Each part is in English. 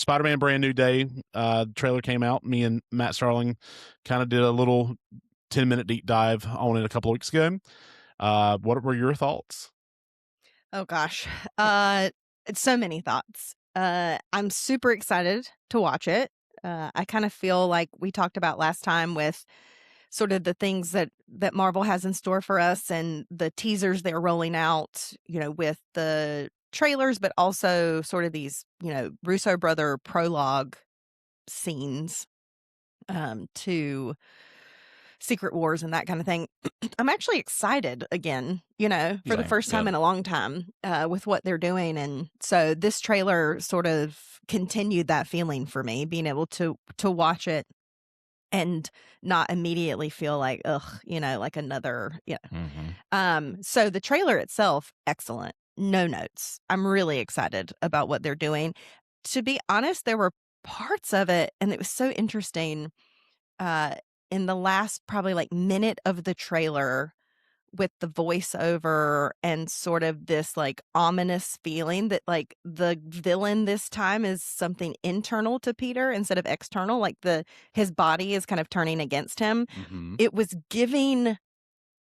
Spider-Man Brand New Day trailer came out. Me and Matt Starling kind of did a little 10-minute deep dive on it a couple of weeks ago. What were your thoughts? Oh gosh. It's so many thoughts. I'm super excited to watch it. I kind of feel like we talked about last time with sort of the things that Marvel has in store for us and the teasers they're rolling out, with the trailers, but also sort of these, Russo brother prologue scenes to Secret Wars and that kind of thing. I'm actually excited again, for the Same, first time yeah. in a long time with what they're doing. And so this trailer sort of continued that feeling for me, being able to watch it and not immediately feel like, ugh, like another, So the trailer itself, excellent. No notes. I'm really excited about what they're doing. To be honest, there were parts of it, and it was so interesting. Uh, in the last probably like minute of the trailer, with the voiceover and sort of this like ominous feeling that like the villain this time is something internal to Peter instead of external, like his body is kind of turning against him. Mm-hmm. It was giving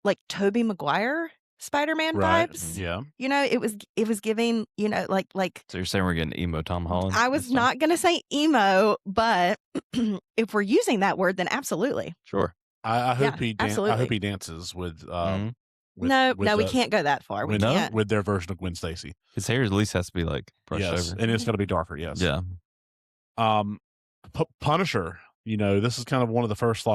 like Tobey Maguire Spider-Man Right. vibes. Yeah. It was giving, like So you're saying we're getting emo Tom Holland? I was not going to say emo, but if we're using that word, then absolutely. Sure. I hope Yeah, I absolutely. hope he dances with No, we can't go that far. We can't. with their version of Gwen Stacy. His hair at least has to be like brushed Yes, over. and it's going to be darker. Yes. Yeah. Punisher. This is kind of one of the first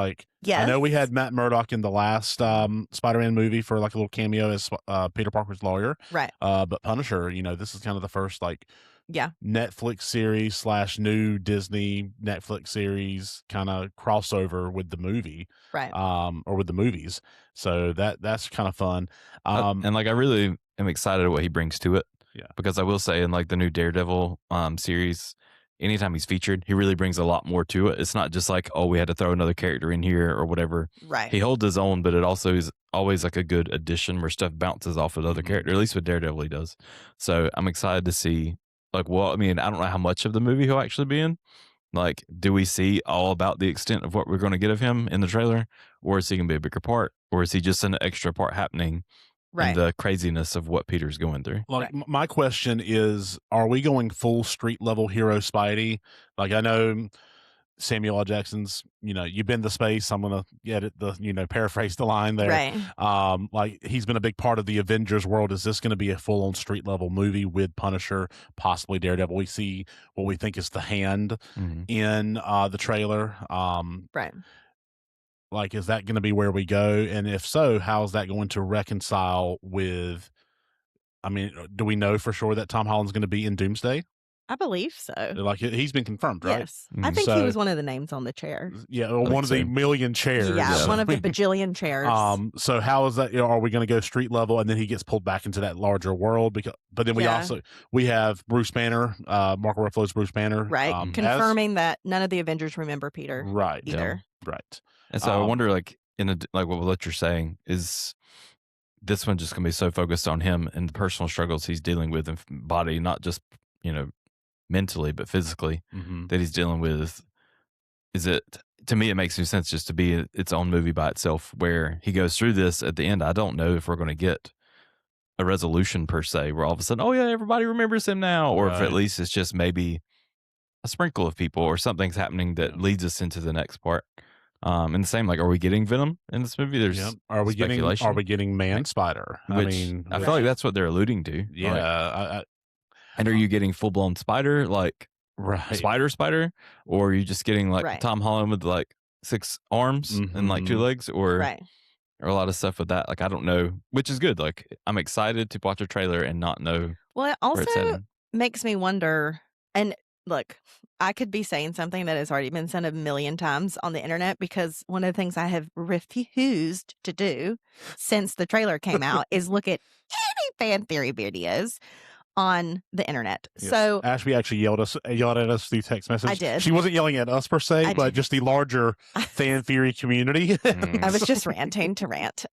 Yes. I know we had Matt Murdock in the last Spider-Man movie for like a little cameo as Peter Parker's lawyer. Right. But Punisher, this is kind of the first Netflix series / new Disney Netflix series kind of crossover with the movie. Right. Or with the movies. So that's kind of fun. And I really am excited at what he brings to it. Yeah. Because I will say in the new Daredevil series, anytime he's featured, he really brings a lot more to it. It's not just like, oh, we had to throw another character in here or whatever. Right. He holds his own, but it also is always like a good addition where stuff bounces off of the other character. At least with Daredevil he does. So I'm excited to see I don't know how much of the movie he'll actually be in. Do we see all about the extent of what we're going to get of him in the trailer? Or is he going to be a bigger part? Or is he just an extra part happening in the craziness of what Peter's going through? My question is, are we going full street level hero Spidey? I know Samuel L. Jackson's, you've been to space. I'm going to get it, paraphrase the line there. Right. He's been a big part of the Avengers world. Is this going to be a full on street level movie with Punisher, possibly Daredevil? We see what we think is the Hand in the trailer. Right. Is that going to be where we go? And if so, how is that going to reconcile with, do we know for sure that Tom Holland's going to be in Doomsday? I believe so. He's been confirmed, right? Yes. I think he was one of the names on the chair. Yeah, one of the million chairs. Yeah, one of the bajillion chairs. So how is that? Are we going to go street level and then he gets pulled back into that larger world? But then we have Bruce Banner, Mark Ruffalo's Bruce Banner, right? Confirming that none of the Avengers remember Peter, right? Either, right. And so I wonder, what you're saying is, this one just gonna be so focused on him and the personal struggles he's dealing with in body, not just mentally but physically that he's dealing with. To me, it makes no sense just to be its own movie by itself, where he goes through this at the end. I don't know if we're going to get a resolution per se, where all of a sudden, oh yeah, everybody remembers him now, or if at least it's just maybe a sprinkle of people or something's happening that leads us into the next part. And the same, are we getting Venom in this movie? There's Are we getting Man Spider? I feel like that's what they're alluding to. Yeah. And are you getting full blown Spider, right. Spider, or are you just getting Tom Holland with 6 arms and 2 legs, or a lot of stuff with that? I don't know, which is good. I'm excited to watch a trailer and not know. Well, it also makes me wonder, and look, I could be saying something that has already been said a million times on the internet, because one of the things I have refused to do since the trailer came out is look at any fan theory videos on the internet. Yes. So Ashby actually yelled at us through text message. I did. She wasn't yelling at us per se, I but did. just the larger fan theory community. I was just ranting to rant.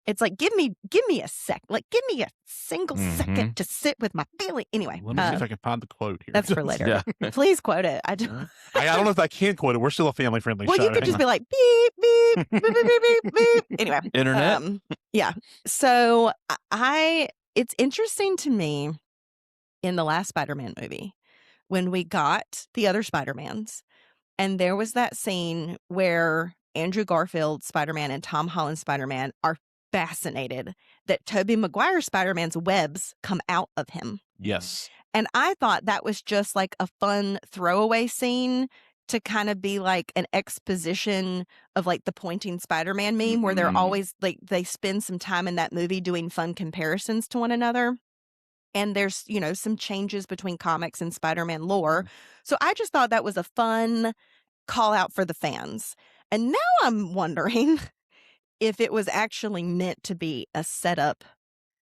It's like, give me a sec. Like, give me a single second to sit with my feeling. Anyway. Let me see if I can find the quote here. That's for later. Please quote it. I don't know if I can quote it. We're still a family-friendly show. Well, you could just be like, beep, beep, beep, beep, beep, beep. Anyway. Internet? Yeah. So it's interesting to me in the last Spider-Man movie when we got the other Spider-Mans, and there was that scene where Andrew Garfield Spider-Man and Tom Holland Spider-Man are fascinated that Tobey Maguire Spider-Man's webs come out of him. Yes. And I thought that was just like a fun throwaway scene to kind of be like an exposition of like the pointing Spider-Man meme where they're always like, they spend some time in that movie doing fun comparisons to one another. And there's, some changes between comics and Spider-Man lore. So I just thought that was a fun call out for the fans. And now I'm wondering if it was actually meant to be a setup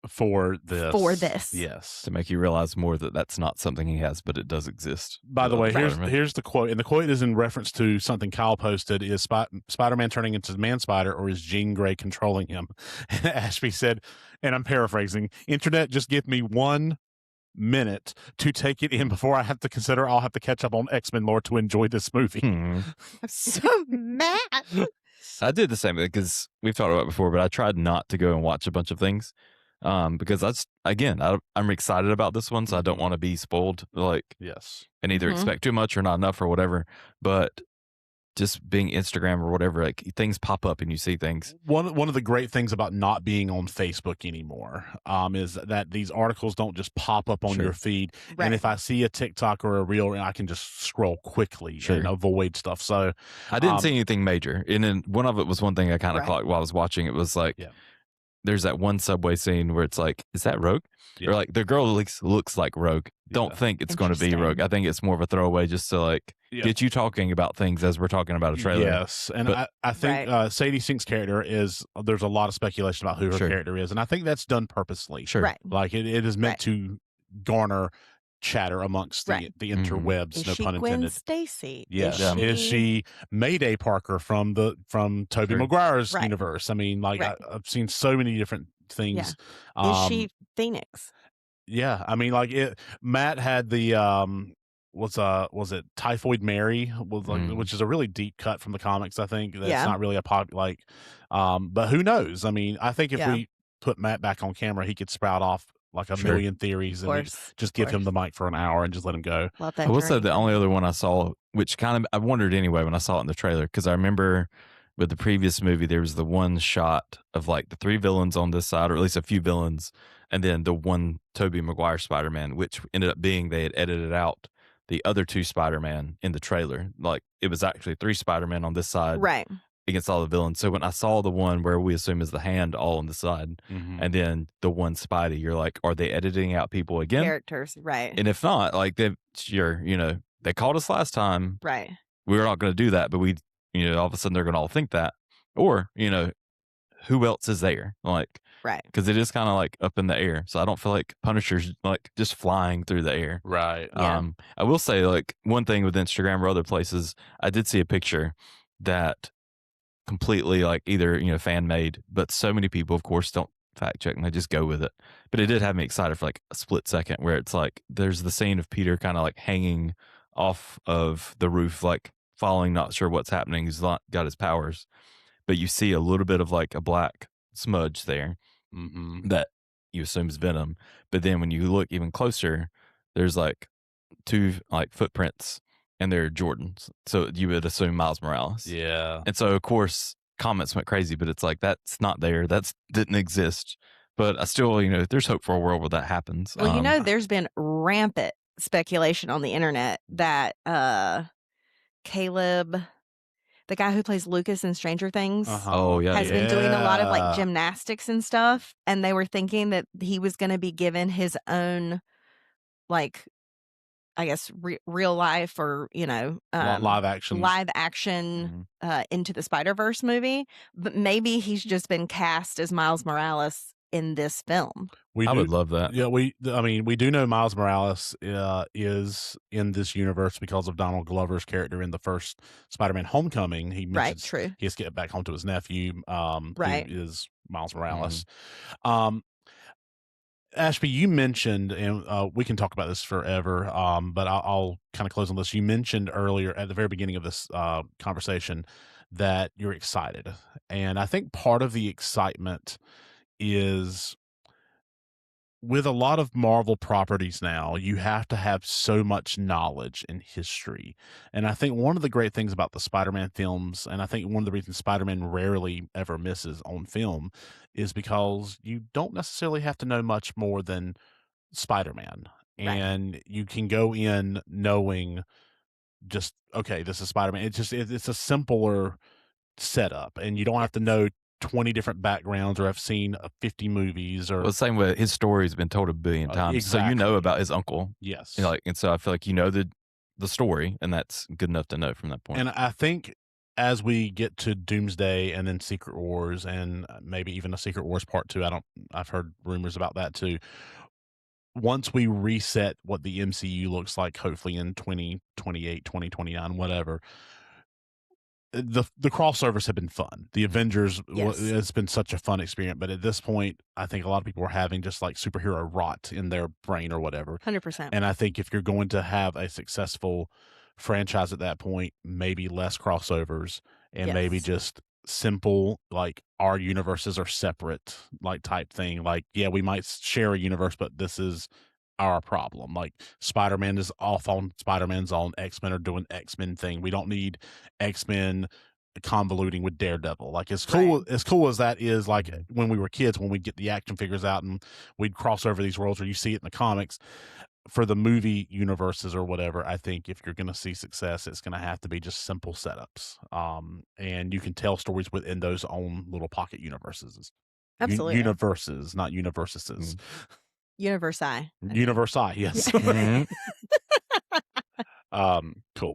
for this. Yes. To make you realize more that that's not something he has, but it does exist. By the way, here's the quote. And the quote is in reference to something Kyle posted. Is Spider-Man turning into Man-Spider, or is Jean Grey controlling him? And Ashby said, and I'm paraphrasing, internet, just give me 1 minute to take it in before I have to consider I'll have to catch up on X-Men lore to enjoy this movie. I'm so mad. I did the same thing because we've talked about it before, but I tried not to go and watch a bunch of things. Because I'm excited about this one, so I don't want to be spoiled. And either expect too much or not enough or whatever. But just being Instagram or whatever, like things pop up and you see things. One of the great things about not being on Facebook anymore, is that these articles don't just pop up on your feed. Right. And if I see a TikTok or a reel, I can just scroll quickly and avoid stuff. So I didn't see anything major, and then one of it was one thing I kind of caught while I was watching. It was like. Yeah. There's that one subway scene where it's like, is that Rogue? Yeah. Or like the girl looks like Rogue. Don't think it's going to be Rogue. I think it's more of a throwaway just to like get you talking about things as we're talking about a trailer. Yes. And I think Sadie Sink's character there's a lot of speculation about who her character is. And I think that's done purposely. Sure. Right. Like it is meant to garner chatter amongst the interwebs, no pun intended. Gwen Stacy? Yes. Is she Mayday Parker from Tobey Maguire's universe? I mean, like I've seen so many different things. Yeah. Is she Phoenix? Yeah. I mean, like Matt had the was it Typhoid Mary, which is a really deep cut from the comics. I think that's not really a pop but who knows? I mean, I think if we put Matt back on camera, he could sprout off like a million theories, and just give him the mic for an hour and just let him go. Love that. I will say the only other one I saw, which kind of I wondered anyway when I saw it in the trailer, because I remember with the previous movie there was the one shot of like the 3 villains on this side, or at least a few villains, and then the one Tobey Maguire Spider-Man, which ended up being they had edited out the other 2 Spider-Man in the trailer. Like it was actually 3 Spider-Man on this side, right, against all the villains. So when I saw the one where we assume is the Hand all on the side, and then the one Spidey, you're like, are they editing out people again? Characters, right? And if not, like they called us last time, right? We were not going to do that, but all of a sudden they're going to all think that, or who else is there? Like, right? Because it is kind of like up in the air, so I don't feel like Punisher's like just flying through the air, right? Yeah. I will say like one thing with Instagram or other places, I did see a picture that. Completely like either fan made, but so many people of course don't fact check and they just go with it. But it did have me excited for like a split second, where it's like there's the scene of Peter kind of like hanging off of the roof, like falling, not sure what's happening. He's not got his powers, but you see a little bit of like a black smudge there that you assume is Venom. But then when you look even closer, there's like 2 like footprints. And they're Jordans. So you would assume Miles Morales. Yeah. And so, of course, comments went crazy, but it's like, that's not there. That didn't exist. But I still, there's hope for a world where that happens. Well, there's been rampant speculation on the internet that Caleb, the guy who plays Lucas in Stranger Things, has been doing a lot of like gymnastics and stuff. And they were thinking that he was going to be given his own, like, I guess real life or live action Into the Spider-Verse movie, but maybe he's just been cast as Miles Morales in this film. We I do. would love that. Yeah, I mean, we do know Miles Morales is in this universe because of Donald Glover's character in the first Spider-Man: Homecoming. He Right, mentions true. he has to get back home to his nephew, who Right. is Miles Mhm. Morales. Um, Ashby, you mentioned, and we can talk about this forever, but I'll kind of close on this. You mentioned earlier at the very beginning of this conversation that you're excited, and I think part of the excitement is with a lot of Marvel properties now, you have to have so much knowledge and history. And I think one of the great things about the Spider-Man films, and I think one of the reasons Spider-Man rarely ever misses on film, is because you don't necessarily have to know much more than Spider-Man. Right. And you can go in knowing just, okay, this is Spider-Man. It's a simpler setup, and you don't have to Yes. know 20 different backgrounds or have seen 50 movies or Well, same way his story's been told a billion times, so you know exactly. about his uncle, Yes. and so I feel like you know the story, and that's good enough to know from that point. And I think as we get to Doomsday and then Secret Wars and maybe even a Secret Wars Part 2, I've heard rumors about that too. Once we reset what the MCU looks like, hopefully in 2028, 2029, whatever, the crossovers have been fun. The Avengers, Yes. it's been such a fun experience, but at this point, I think a lot of people are having just like superhero rot in their brain or whatever. 100%. And I think if you're going to have a successful franchise at that point, maybe less crossovers and maybe Yes. just simple, like our universes are separate, like type thing. Like, yeah, we might share a universe, but this is our problem. Like Spider-Man is off on Spider-Man's on, X-Men are doing X-Men thing. We don't need X-Men convoluting with Daredevil. Like Right. as cool as that is, like Mhm. when we were kids, when we'd get the action figures out and we'd cross over these worlds, or you see it in the comics. For the movie universes or whatever, I think if you're going to see success, it's going to have to be just simple setups, and you can tell stories within those own little pocket universes. Absolutely. Universes, not universes. Mhm. Universi. I mean. Universi, yes. Yeah. Mhm. Cool.